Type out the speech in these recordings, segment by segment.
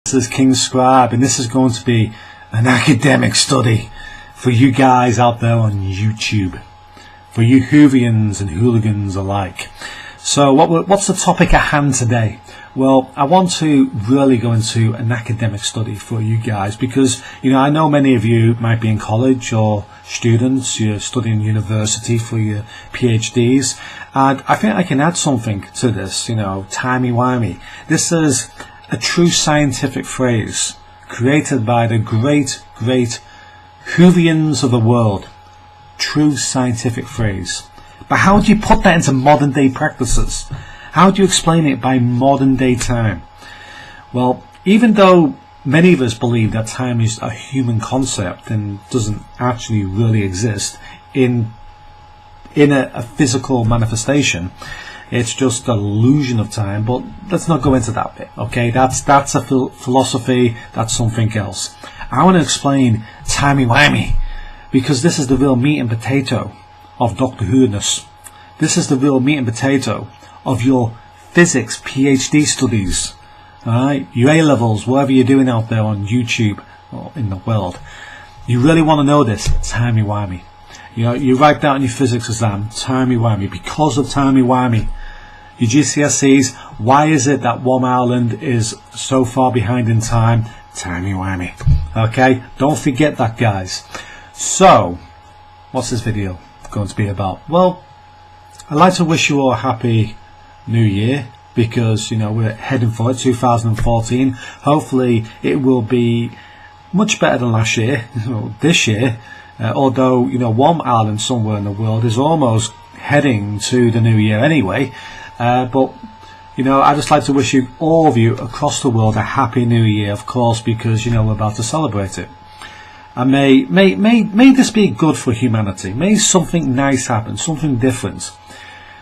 This is King Scribe, and this is going to be an academic study for you guys out there on YouTube, for you Whovians and hooligans alike. So what's the topic at hand today? Well, I want to really go into an academic study for you guys because, you know, I know many of you might be in college or students, you're studying university for your PhDs, and I think I can add something to this, you know, timey wimey. This is a true scientific phrase created by the great Whovians of the world. True scientific phrase. But how do you put that into modern day practices? How do you explain it by modern day time? Well, even though many of us believe that time is a human concept and doesn't actually really exist in a physical manifestation, it's just an illusion of time, but let's not go into that bit, okay? That's a philosophy, that's something else. I want to explain timey wimey because this is the real meat and potato of Doctor Who-ness. This is the real meat and potato of your physics PhD studies, alright? Your A-levels, whatever you're doing out there on YouTube or in the world. You really want to know this, timey wimey. You know, you write down your physics exam, timey wimey, because of timey wimey. Your GCSEs, why is it that One Ireland is so far behind in time? Timey wimey. Okay, don't forget that, guys. So, what's this video going to be about? Well, I'd like to wish you all a happy new year because, you know, we're heading for it, 2014. Hopefully it will be much better than last year, this year, although, you know, one island somewhere in the world is almost heading to the new year anyway, but, you know, I'd just like to wish you, all of you across the world, a happy new year, of course, because, you know, we're about to celebrate it. And may this be good for humanity. May something nice happen, something different.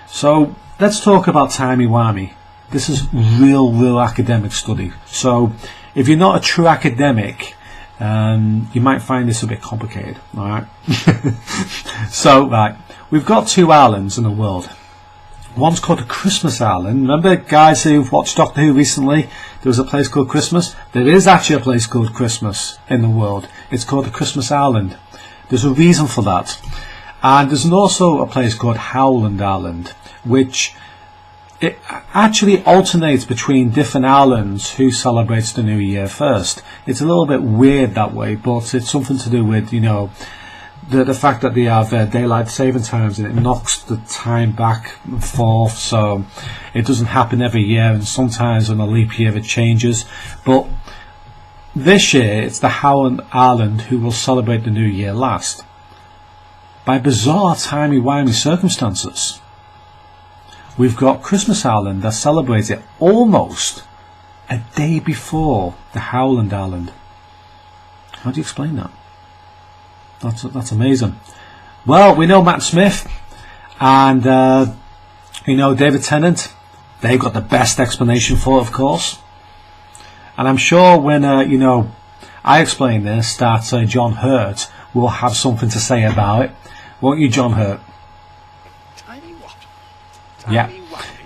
So let's talk about timey wimey. This is real academic study. So if you're not a true academic, you might find this a bit complicated. All right. So right, we've got two islands in the world. One's called the Christmas Island. Remember, guys who've watched Doctor Who recently, there was a place called Christmas. There is actually a place called Christmas in the world. It's called the Christmas Island. There's a reason for that. And there's also a place called Howland Island, which it actually alternates between different islands who celebrates the new year first. It's a little bit weird that way, but it's something to do with, you know, the fact that they have daylight saving times and it knocks the time back and forth, so it doesn't happen every year, and sometimes on a leap year it changes. But this year it's the Howland Island who will celebrate the new year last. By bizarre timey-wimey circumstances, we've got Christmas Island that celebrates it almost a day before the Howland Island. How do you explain that? That's amazing. Well, we know Matt Smith and you know, David Tennant. They've got the best explanation for it, of course. And I'm sure when you know, I explain this, that John Hurt will have something to say about it. Won't you, John Hurt? Timey what? Yeah.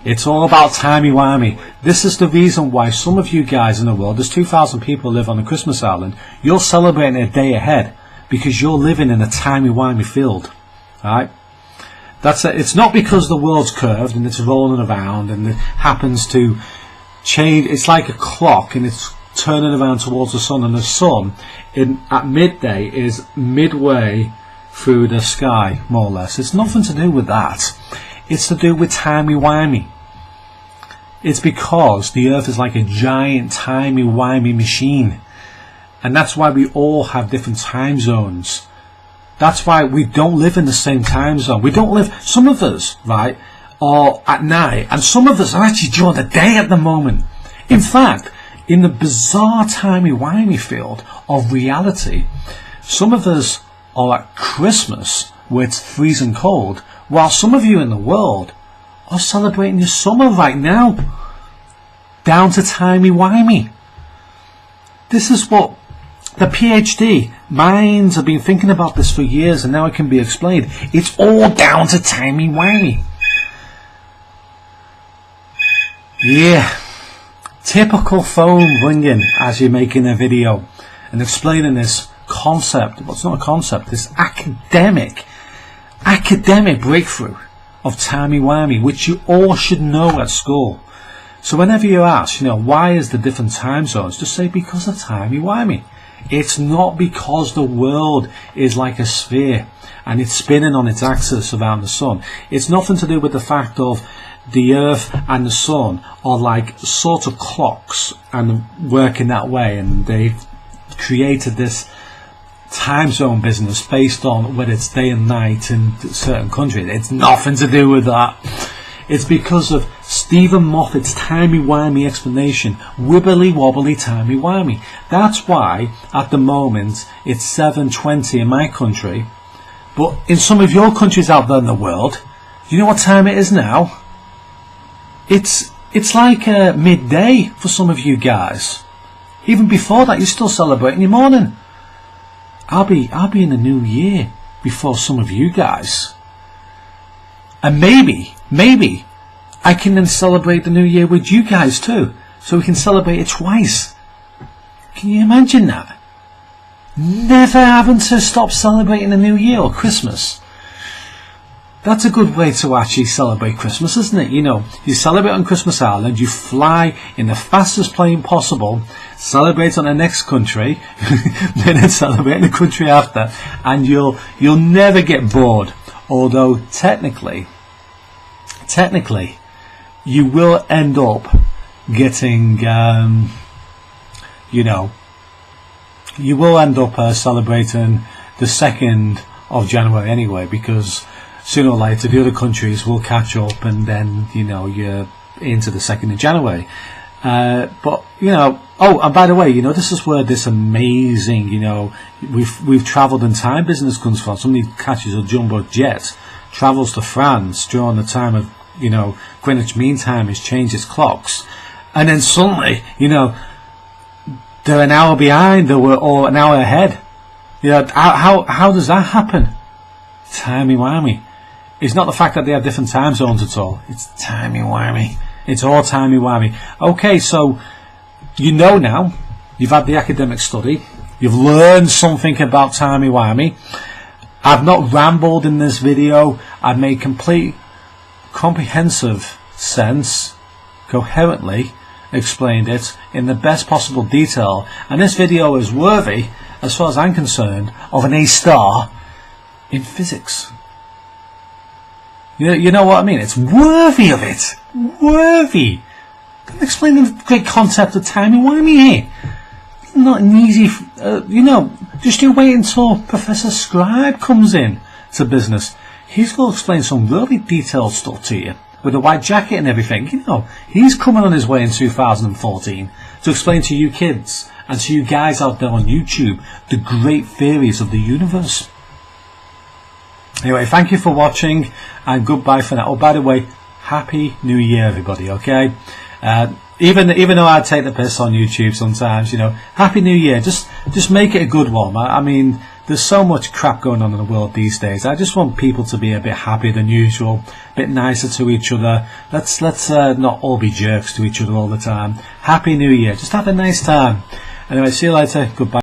It's all about timey-wimey. This is the reason why some of you guys in the world, there's 2,000 people live on the Christmas Island, you're celebrating a day ahead because you're living in a timey-wimey field. Right? That's it. It's not because the world's curved and it's rolling around and it happens to change. It's like a clock and it's turning around towards the sun, and the sun at midday is midway through the sky, more or less. It's nothing to do with that. It's to do with timey-wimey. It's because the earth is like a giant timey-wimey machine, and that's why we all have different time zones. That's why we don't live in the same time zone. We don't live, some of us, right, are at night, and some of us are actually during the day at the moment. In fact, in the bizarre timey-wimey field of reality, some of us are at Christmas where it's freezing cold, while some of you in the world are celebrating your summer right now, down to timey-wimey. This is what the PhD minds have been thinking about this for years, and now it can be explained. It's all down to timey-wimey. Yeah, typical phone ringing as you're making a video and explaining this concept. Well, it's not a concept, this academic breakthrough of Timey Whimey, which you all should know at school. So whenever you ask, why is the different time zones, just say because of Timey Whimey. It's not because the world is like a sphere and it's spinning on its axis around the sun. It's nothing to do with the fact of the earth and the sun are like sort of clocks and work in that way, and they've created this time zone business based on whether it's day and night in certain countries. It's nothing to do with that. It's because of Stephen Moffat's timey-wimey explanation. Wibbly wobbly timey-wimey. That's why at the moment it's 7:20 in my country, but in some of your countries out there in the world, do you know what time it is now? It's like midday for some of you guys. Even before that, you're still celebrating your morning. I'll be in the new year before some of you guys. And maybe I can then celebrate the new year with you guys too, so we can celebrate it twice. Can you imagine that? Never having to stop celebrating the new year or Christmas. That's a good way to actually celebrate Christmas, isn't it? You celebrate on Christmas Island, you fly in the fastest plane possible, celebrate on the next country, then celebrate in the country after, and you'll never get bored. Although technically, you will end up getting, you will end up celebrating the 2nd of January anyway, because sooner or later the other countries will catch up, and then you're into the 2nd of January. But oh, and by the way, this is where this amazing, we've travelled in time business comes from. Somebody catches a jumbo jet, travels to France during the time of Greenwich Mean Time has changed its clocks, and then suddenly they're an hour behind, or an hour ahead. How does that happen? Timey Whimey. It's not the fact that they have different time zones at all. It's Timey Whimey. It's all Timey Whimey. Okay, so now you've had the academic study. You've learned something about Timey Whimey. I've not rambled in this video. I've made complete, comprehensive sense, coherently explained it in the best possible detail. And this video is worthy, as far as I'm concerned, of an A* in physics. You know what I mean? It's worthy of it. Worthy. I'm explaining the great concept of Timey Whimey here. Not an easy, just you wait until Professor Scribe comes in to business. He's going to explain some really detailed stuff to you with a white jacket and everything. He's coming on his way in 2014 to explain to you kids and to you guys out there on YouTube the great theories of the universe. Anyway, thank you for watching, and goodbye for now. Oh, by the way, Happy New Year, everybody, okay? Even though I take the piss on YouTube sometimes, Happy New Year. Just make it a good one. I mean, there's so much crap going on in the world these days. I just want people to be a bit happier than usual, a bit nicer to each other. Let's not all be jerks to each other all the time. Happy New Year. Just have a nice time. Anyway, see you later. Goodbye.